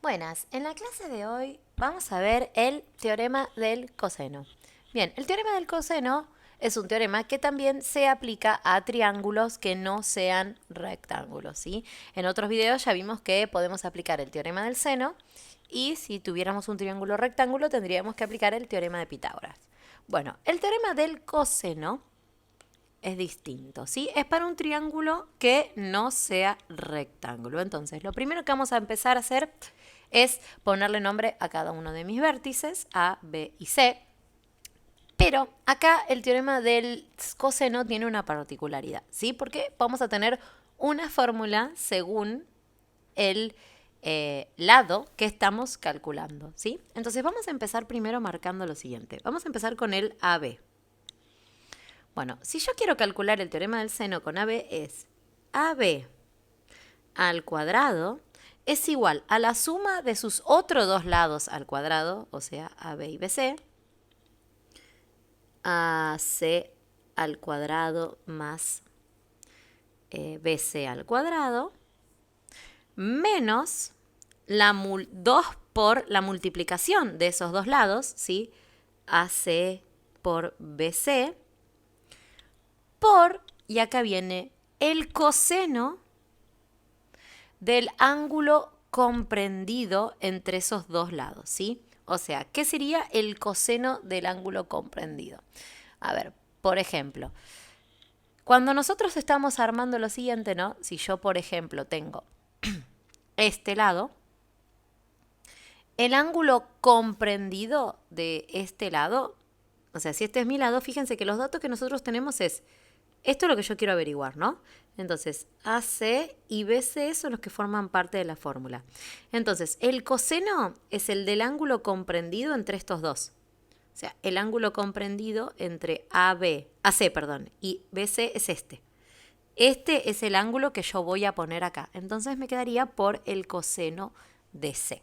Buenas, en la clase de hoy vamos a ver el teorema del coseno. Bien, el teorema del coseno es un teorema que también se aplica a triángulos que no sean rectángulos, ¿sí? En otros videos ya vimos que podemos aplicar el teorema del seno y si tuviéramos un triángulo rectángulo tendríamos que aplicar el teorema de Pitágoras. Bueno, el teorema del coseno es distinto, ¿sí? Es para un triángulo que no sea rectángulo. Entonces, lo primero que vamos a empezar a hacer es ponerle nombre a cada uno de mis vértices, A, B y C. Pero acá el teorema del coseno tiene una particularidad, ¿sí? Porque vamos a tener una fórmula según el lado que estamos calculando, ¿sí? Entonces vamos a empezar primero marcando lo siguiente. Vamos a empezar con el AB. Bueno, si yo quiero calcular el teorema del seno con AB es AB al cuadrado es igual a la suma de sus otros dos lados al cuadrado, o sea, AB y BC, AC al cuadrado más BC al cuadrado, menos 2 por la multiplicación de esos dos lados, ¿sí? AC por BC, y acá viene el coseno del ángulo comprendido entre esos dos lados, ¿sí? O sea, ¿qué sería el coseno del ángulo comprendido? A ver, por ejemplo, cuando nosotros estamos armando lo siguiente, ¿no? Si yo, por ejemplo, tengo este lado, el ángulo comprendido de este lado, o sea, si este es mi lado, fíjense que los datos que nosotros tenemos es, esto es lo que yo quiero averiguar, ¿no? Entonces, AC y BC son los que forman parte de la fórmula. Entonces, el coseno es el del ángulo comprendido entre estos dos. O sea, el ángulo comprendido entre AC, y BC es este. Este es el ángulo que yo voy a poner acá. Entonces me quedaría por el coseno de C.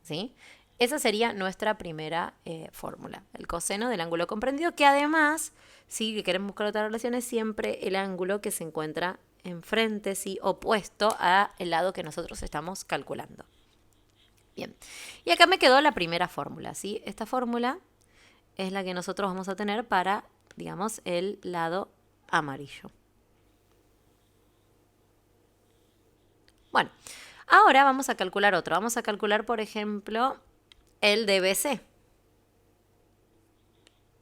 ¿Sí? Esa sería nuestra primera fórmula, el coseno del ángulo comprendido, que además, si queremos buscar otra relación, es siempre el ángulo que se encuentra enfrente, ¿sí? Opuesto al lado que nosotros estamos calculando. Bien, y acá me quedó la primera fórmula, ¿sí? Esta fórmula es la que nosotros vamos a tener para, digamos, el lado amarillo. Bueno, ahora vamos a calcular otro. Vamos a calcular, por ejemplo, el de BC.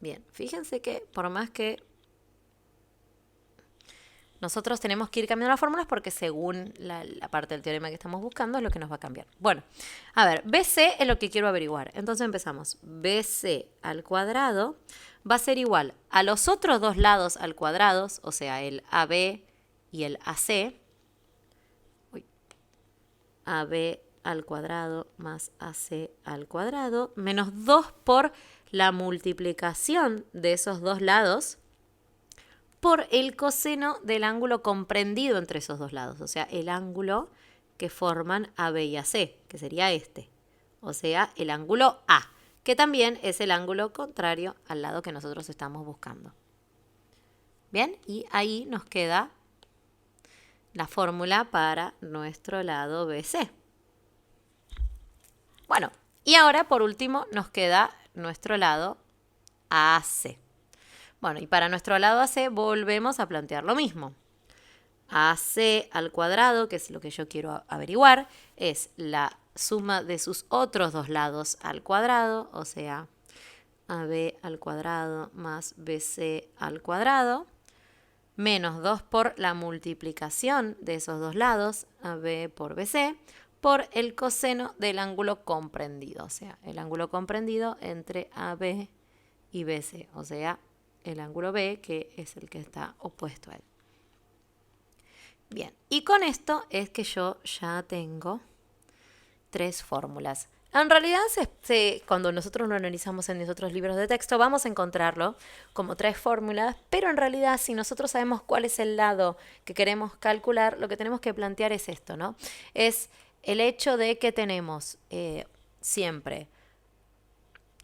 Bien, fíjense que por más que nosotros tenemos que ir cambiando las fórmulas porque según la parte del teorema que estamos buscando es lo que nos va a cambiar. Bueno, a ver, BC es lo que quiero averiguar. Entonces empezamos. BC al cuadrado va a ser igual a los otros dos lados al cuadrado, o sea, el AB y el AC. AB al cuadrado más AC al cuadrado, menos 2 por la multiplicación de esos dos lados por el coseno del ángulo comprendido entre esos dos lados, o sea, el ángulo que forman AB y AC, que sería este, o sea, el ángulo A, que también es el ángulo contrario al lado que nosotros estamos buscando. Bien, y ahí nos queda la fórmula para nuestro lado BC. Bueno, y ahora por último nos queda nuestro lado AC. Bueno, y para nuestro lado AC volvemos a plantear lo mismo. AC al cuadrado, que es lo que yo quiero averiguar, es la suma de sus otros dos lados al cuadrado, o sea, AB al cuadrado más BC al cuadrado, menos 2 por la multiplicación de esos dos lados, AB por BC, por el coseno del ángulo comprendido, o sea, el ángulo comprendido entre AB y BC, o sea, el ángulo B, que es el que está opuesto a él. Bien, y con esto es que yo ya tengo tres fórmulas. En realidad, cuando nosotros lo analizamos en los otros libros de texto, vamos a encontrarlo como tres fórmulas, pero en realidad, si nosotros sabemos cuál es el lado que queremos calcular, lo que tenemos que plantear es esto, ¿no? Es el hecho de que tenemos siempre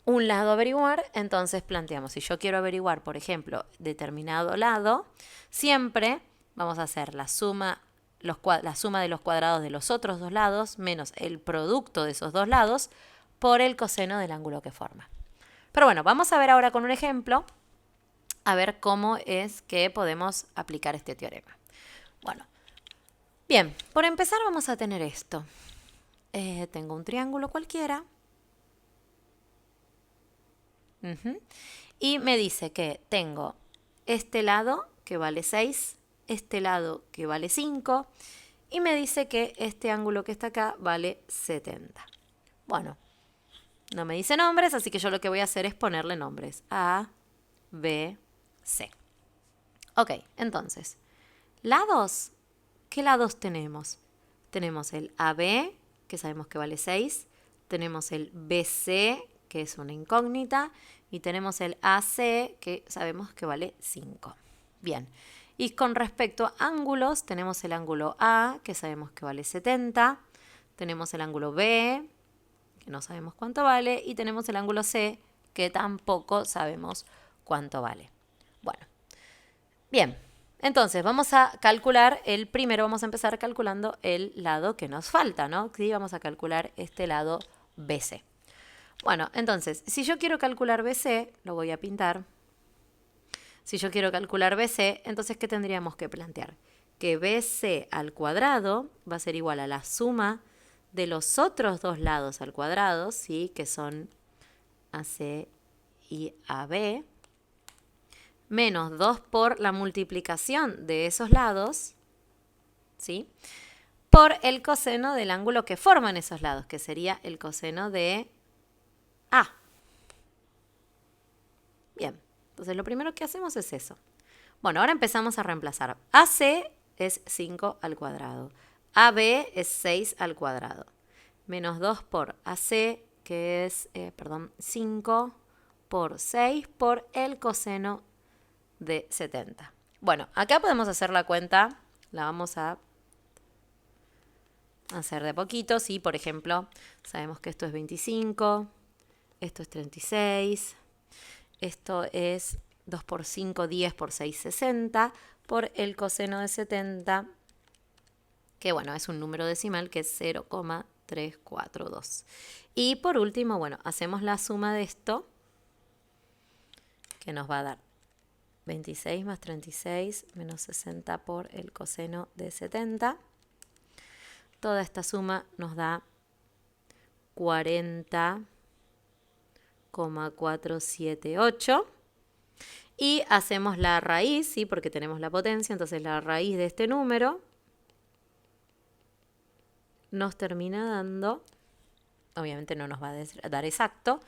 un lado a averiguar, entonces planteamos, si yo quiero averiguar, por ejemplo, determinado lado, siempre vamos a hacer la suma la suma de los cuadrados de los otros dos lados menos el producto de esos dos lados por el coseno del ángulo que forma. Pero bueno, vamos a ver ahora con un ejemplo, a ver cómo es que podemos aplicar este teorema. Bueno, bien, por empezar vamos a tener esto. Tengo un triángulo cualquiera. Y me dice que tengo este lado que vale 6, este lado que vale 5, y me dice que este ángulo que está acá vale 70. Bueno, no me dice nombres, así que yo lo que voy a hacer es ponerle nombres. A, B, C. Ok, entonces, lados, ¿qué lados tenemos? Tenemos el AB, que sabemos que vale 6, tenemos el BC, que es una incógnita, y tenemos el AC, que sabemos que vale 5. Bien, y con respecto a ángulos, tenemos el ángulo A, que sabemos que vale 70, tenemos el ángulo B, que no sabemos cuánto vale, y tenemos el ángulo C, que tampoco sabemos cuánto vale. Bueno, bien, entonces vamos a calcular primero vamos a empezar calculando el lado que nos falta, ¿no? Sí, vamos a calcular este lado BC. Bueno, entonces, si yo quiero calcular BC, lo voy a pintar. Si yo quiero calcular BC, entonces, ¿qué tendríamos que plantear? Que BC al cuadrado va a ser igual a la suma de los otros dos lados al cuadrado, ¿sí? Que son AC y AB, menos 2 por la multiplicación de esos lados, ¿sí? Por el coseno del ángulo que forman esos lados, que sería el coseno de A. Bien, entonces lo primero que hacemos es eso. Bueno, ahora empezamos a reemplazar. AC es 5 al cuadrado. AB es 6 al cuadrado. Menos 2 por AC, que es, 5 por 6 por el coseno de 70. Bueno, acá podemos hacer la cuenta. La vamos a hacer de poquito. Sí, por ejemplo, sabemos que esto es 25. Esto es 36. Esto es 2 por 5, 10 por 6, 60. Por el coseno de 70, que bueno, es un número decimal que es 0,342. Y por último, bueno, hacemos la suma de esto, que nos va a dar 26 más 36 menos 60 por el coseno de 70. Toda esta suma nos da 40,478. Y hacemos la raíz, ¿sí? Porque tenemos la potencia, entonces la raíz de este número nos termina dando, obviamente no nos va a dar exacto,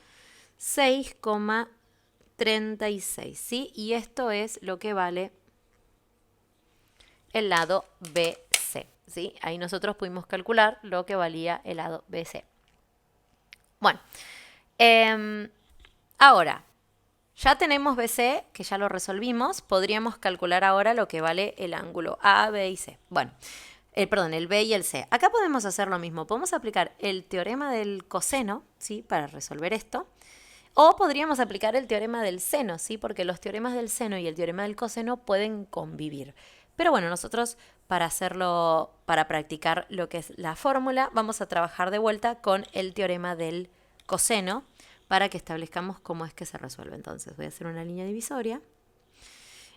6,36, ¿sí? Y esto es lo que vale el lado BC, ¿sí? Ahí nosotros pudimos calcular lo que valía el lado BC. Bueno, ahora, ya tenemos BC, que ya lo resolvimos, podríamos calcular ahora lo que vale el ángulo A, B y C. Bueno, el B y el C. Acá podemos hacer lo mismo, podemos aplicar el teorema del coseno, ¿sí? Para resolver esto. O podríamos aplicar el teorema del seno, ¿sí? Porque los teoremas del seno y el teorema del coseno pueden convivir. Pero bueno, nosotros para practicar lo que es la fórmula, vamos a trabajar de vuelta con el teorema del coseno para que establezcamos cómo es que se resuelve. Entonces, voy a hacer una línea divisoria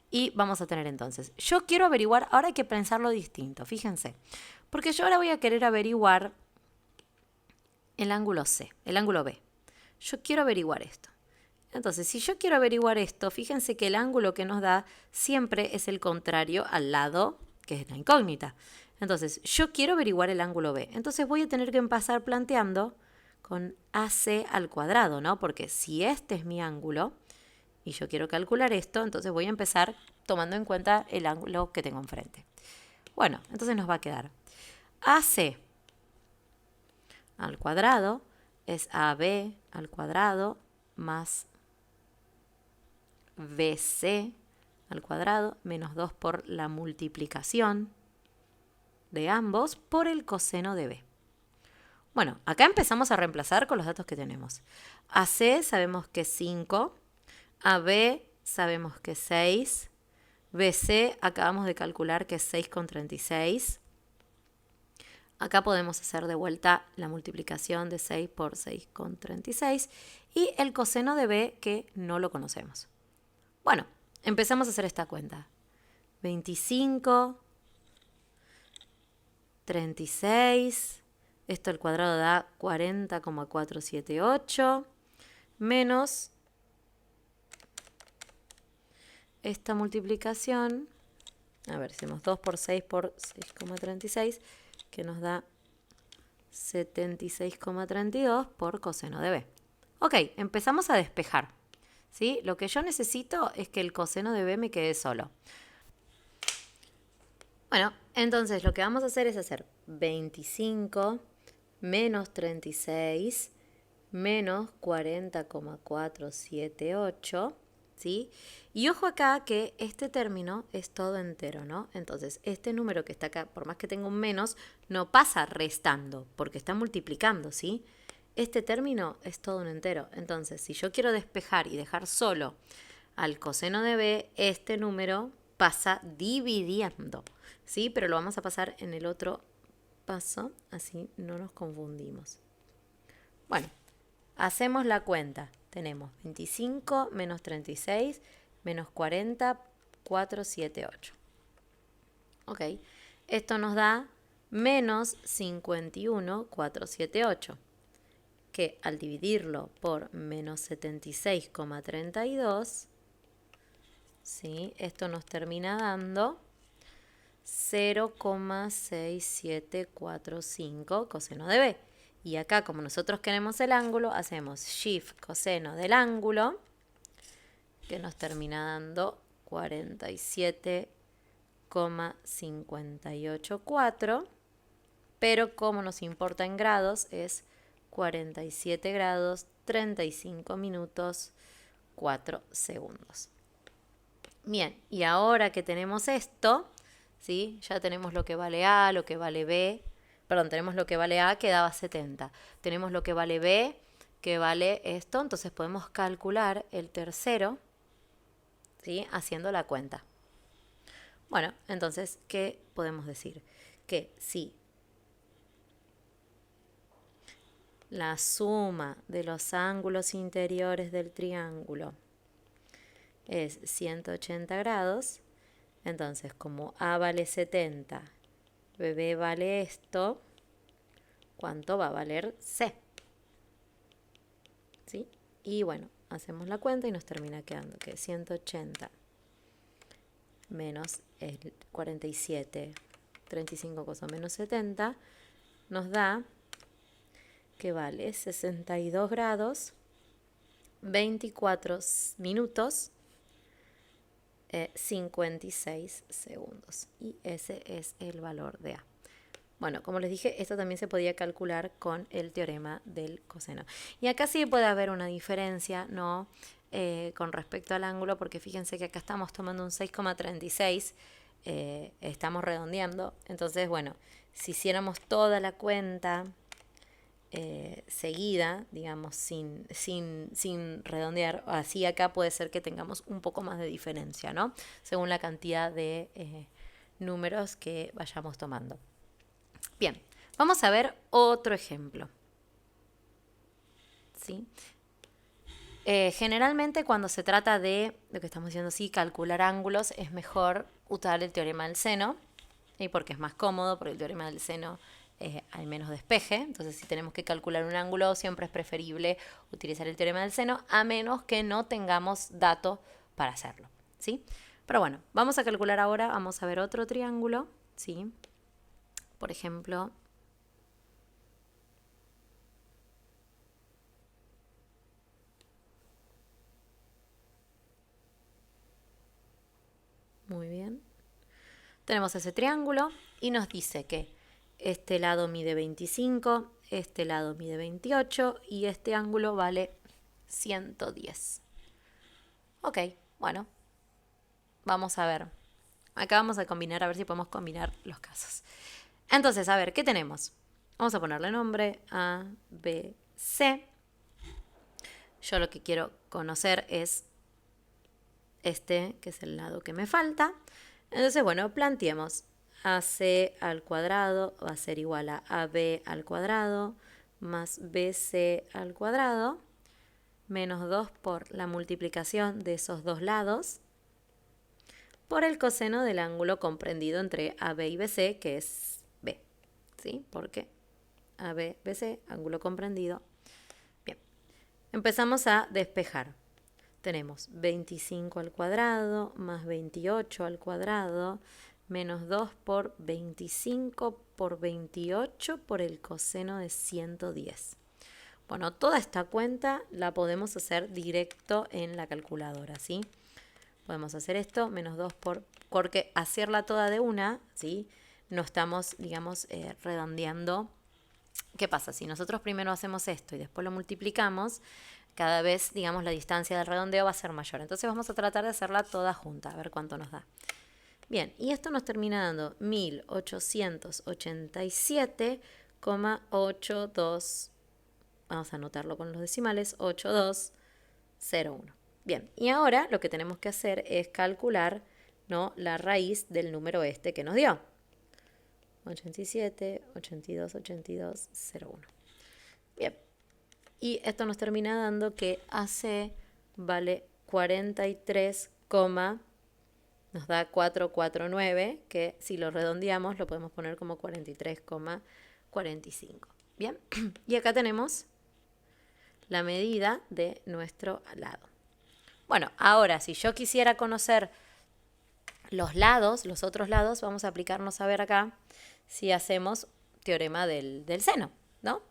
y vamos a tener entonces, yo quiero averiguar, ahora hay que pensarlo distinto, fíjense, porque yo ahora voy a querer averiguar el ángulo C, el ángulo B. Yo quiero averiguar esto. Entonces, si yo quiero averiguar esto, fíjense que el ángulo que nos da siempre es el contrario al lado que es la incógnita. Entonces, yo quiero averiguar el ángulo B. Entonces, voy a tener que empezar planteando con AC al cuadrado, ¿no? Porque si este es mi ángulo y yo quiero calcular esto, entonces voy a empezar tomando en cuenta el ángulo que tengo enfrente. Bueno, entonces nos va a quedar AC al cuadrado es AB al cuadrado más BC al cuadrado menos 2 por la multiplicación de ambos por el coseno de B. Bueno, acá empezamos a reemplazar con los datos que tenemos. AC sabemos que es 5, AB sabemos que es 6, BC acabamos de calcular que es 6,36 Acá podemos hacer de vuelta la multiplicación de 6 por 6,36 y el coseno de b que no lo conocemos. Bueno, empezamos a hacer esta cuenta. 25, 36, esto al cuadrado da 40,478, menos esta multiplicación, a ver, hacemos 2 por 6 por 6,36, que nos da 76,32 por coseno de b. Ok, empezamos a despejar, ¿sí? Lo que yo necesito es que el coseno de b me quede solo. Bueno, entonces lo que vamos a hacer es hacer 25 menos 36 menos 40,478, ¿sí? Y ojo acá que este término es todo entero, ¿no? Entonces, este número que está acá, por más que tenga un menos, no pasa restando, porque está multiplicando, ¿sí? Este término es todo un entero. Entonces, si yo quiero despejar y dejar solo al coseno de b, este número pasa dividiendo, ¿sí? Pero lo vamos a pasar en el otro paso, así no nos confundimos. Bueno, hacemos la cuenta. Tenemos 25 menos 36 menos 40,478. Ok, esto nos da menos 51,478, que al dividirlo por menos 76,32, ¿sí? Esto nos termina dando 0,6745 coseno de b. Y acá, como nosotros queremos el ángulo, hacemos shift coseno del ángulo, que nos termina dando 47,584, pero como nos importa en grados, es 47 grados, 35 minutos, 4 segundos. Bien, y ahora que tenemos esto, ¿sí? Ya tenemos lo que vale A, lo que vale B. Perdón, tenemos lo que vale A, que daba 70. Tenemos lo que vale B, que vale esto. Entonces podemos calcular el tercero, ¿sí? Haciendo la cuenta. Bueno, entonces, ¿qué podemos decir? Que si la suma de los ángulos interiores del triángulo es 180 grados, entonces como A vale 70, B vale esto, ¿cuánto va a valer C? ¿Sí? Y bueno, hacemos la cuenta y nos termina quedando que 180 menos el 47, 35 cosas menos 70, nos da que vale 62 grados, 24 minutos, 56 segundos. Y ese es el valor de A. Bueno, como les dije, esto también se podía calcular con el teorema del coseno. Y acá sí puede haber una diferencia, ¿no? Con respecto al ángulo, porque fíjense que acá estamos tomando un 6,36, estamos redondeando. Entonces, bueno, si hiciéramos toda la cuenta seguida, digamos, sin redondear, así acá puede ser que tengamos un poco más de diferencia, ¿no? Según la cantidad de números que vayamos tomando. Bien, vamos a ver otro ejemplo. ¿Sí? Generalmente cuando se trata de, lo que estamos diciendo, sí, calcular ángulos, es mejor usar el teorema del seno, ¿sí? Porque es más cómodo, porque el teorema del seno hay menos despeje. Entonces, si tenemos que calcular un ángulo, siempre es preferible utilizar el teorema del seno, a menos que no tengamos datos para hacerlo, ¿sí? Pero bueno, vamos a calcular ahora, vamos a ver otro triángulo, ¿sí? Por ejemplo, muy bien. Tenemos ese triángulo y nos dice que este lado mide 25, este lado mide 28 y este ángulo vale 110. Ok, bueno, vamos a ver. Acá vamos a combinar, a ver si podemos combinar los casos. Entonces, a ver, ¿qué tenemos? Vamos a ponerle nombre A, B, C. Yo lo que quiero conocer es este, que es el lado que me falta. Entonces, bueno, planteemos. AC al cuadrado va a ser igual a AB al cuadrado más BC al cuadrado menos 2 por la multiplicación de esos dos lados por el coseno del ángulo comprendido entre AB y BC, que es B. ¿Sí? Porque AB, BC, ángulo comprendido. Bien. Empezamos a despejar. Tenemos 25 al cuadrado más 28 al cuadrado menos 2 por 25 por 28 por el coseno de 110. Bueno, toda esta cuenta la podemos hacer directo en la calculadora, ¿sí? Podemos hacer esto, menos 2 porque hacerla toda de una, ¿sí? No estamos, digamos, redondeando. ¿Qué pasa? Si nosotros primero hacemos esto y después lo multiplicamos, cada vez, digamos, la distancia del redondeo va a ser mayor. Entonces vamos a tratar de hacerla toda junta, a ver cuánto nos da. Bien, y esto nos termina dando 1887,82. Vamos a anotarlo con los decimales, 8201. Bien, y ahora lo que tenemos que hacer es calcular, ¿no?, la raíz del número este que nos dio. 87, 82, 8201. Bien, y esto nos termina dando que AC vale 43, nos da 449, que si lo redondeamos lo podemos poner como 43,45. Bien, y acá tenemos la medida de nuestro lado. Bueno, ahora si yo quisiera conocer los lados, los otros lados, vamos a aplicarnos a ver acá si hacemos teorema del seno, ¿no?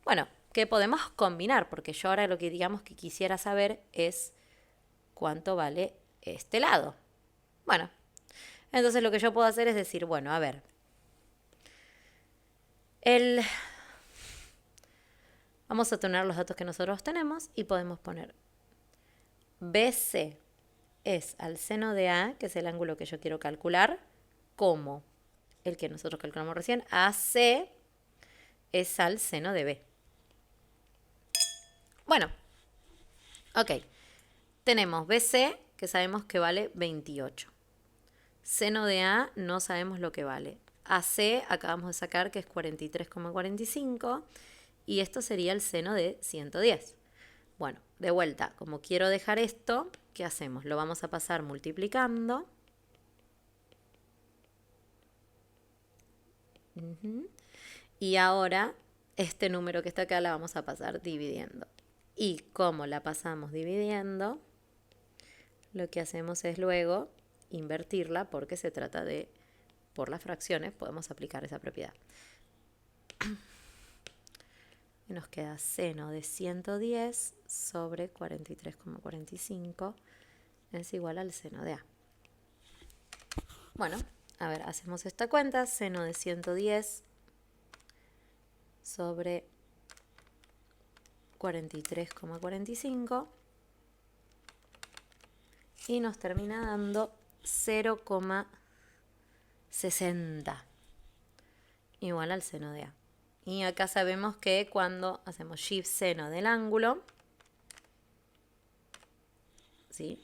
Bueno, ¿qué podemos combinar? Porque yo ahora lo que digamos que quisiera saber es cuánto vale este lado. Bueno, entonces lo que yo puedo hacer es decir, bueno, a ver, vamos a tener los datos que nosotros tenemos y podemos poner BC es al seno de A, que es el ángulo que yo quiero calcular, como el que nosotros calculamos recién, AC es al seno de B. Bueno, ok. Tenemos BC, que sabemos que vale 28. Seno de A no sabemos lo que vale. AC acabamos de sacar que es 43,45 y esto sería el seno de 110. Bueno, de vuelta, como quiero dejar esto, ¿qué hacemos? Lo vamos a pasar multiplicando. Y ahora este número que está acá la vamos a pasar dividiendo. Y como la pasamos dividiendo, lo que hacemos es luego invertirla porque se trata de, por las fracciones, podemos aplicar esa propiedad. Y nos queda seno de 110 sobre 43,45 es igual al seno de A. Bueno, a ver, hacemos esta cuenta. Seno de 110 sobre 43,45 y nos termina dando 0,60 igual al seno de A. Y acá sabemos que cuando hacemos shift seno del ángulo, ¿sí?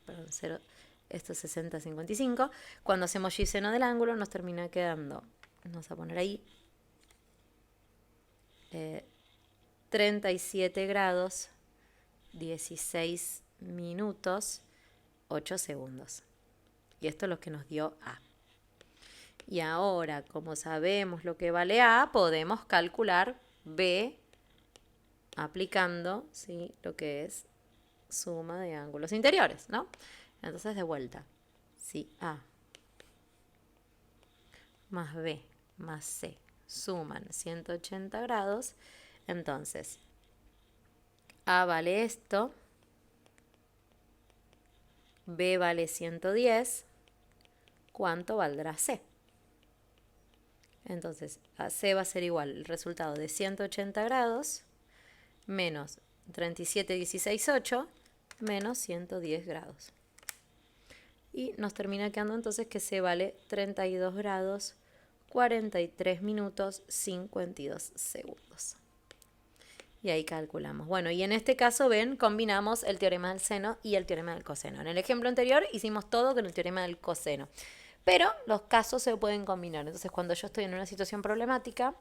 Perdón, 0, esto es 60,55. Cuando hacemos shift seno del ángulo nos termina quedando, vamos a poner ahí, 37 grados, 16 minutos, 8 segundos. Y esto es lo que nos dio A. Y ahora, como sabemos lo que vale A, podemos calcular B aplicando, ¿sí?, lo que es suma de ángulos interiores, ¿no? Entonces, de vuelta, si A más B más C suman 180 grados, entonces A vale esto, B vale 110, ¿cuánto valdrá C? Entonces, AC va a ser igual el resultado de 180 grados menos 37,16,8 menos 110 grados. Y nos termina quedando entonces que C vale 32 grados, 43 minutos, 52 segundos. Y ahí calculamos. Bueno, y en este caso, ven, combinamos el teorema del seno y el teorema del coseno. En el ejemplo anterior hicimos todo con el teorema del coseno. Pero los casos se pueden combinar. Entonces, cuando yo estoy en una situación problemática,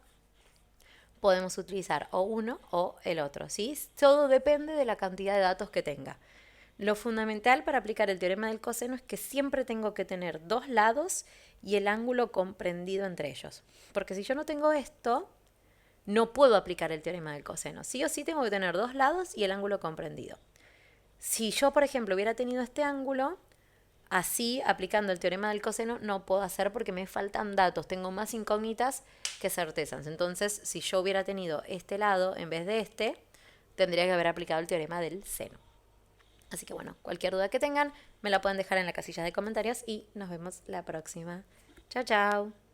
podemos utilizar o uno o el otro, ¿sí? Todo depende de la cantidad de datos que tenga. Lo fundamental para aplicar el teorema del coseno es que siempre tengo que tener dos lados y el ángulo comprendido entre ellos. Porque si yo no tengo esto, no puedo aplicar el teorema del coseno. Sí o sí tengo que tener dos lados y el ángulo comprendido. Si yo, por ejemplo, hubiera tenido este ángulo, así, aplicando el teorema del coseno, no puedo hacer porque me faltan datos. Tengo más incógnitas que certezas. Entonces, si yo hubiera tenido este lado en vez de este, tendría que haber aplicado el teorema del seno. Así que bueno, cualquier duda que tengan, me la pueden dejar en la casilla de comentarios y nos vemos la próxima. Chao, chao.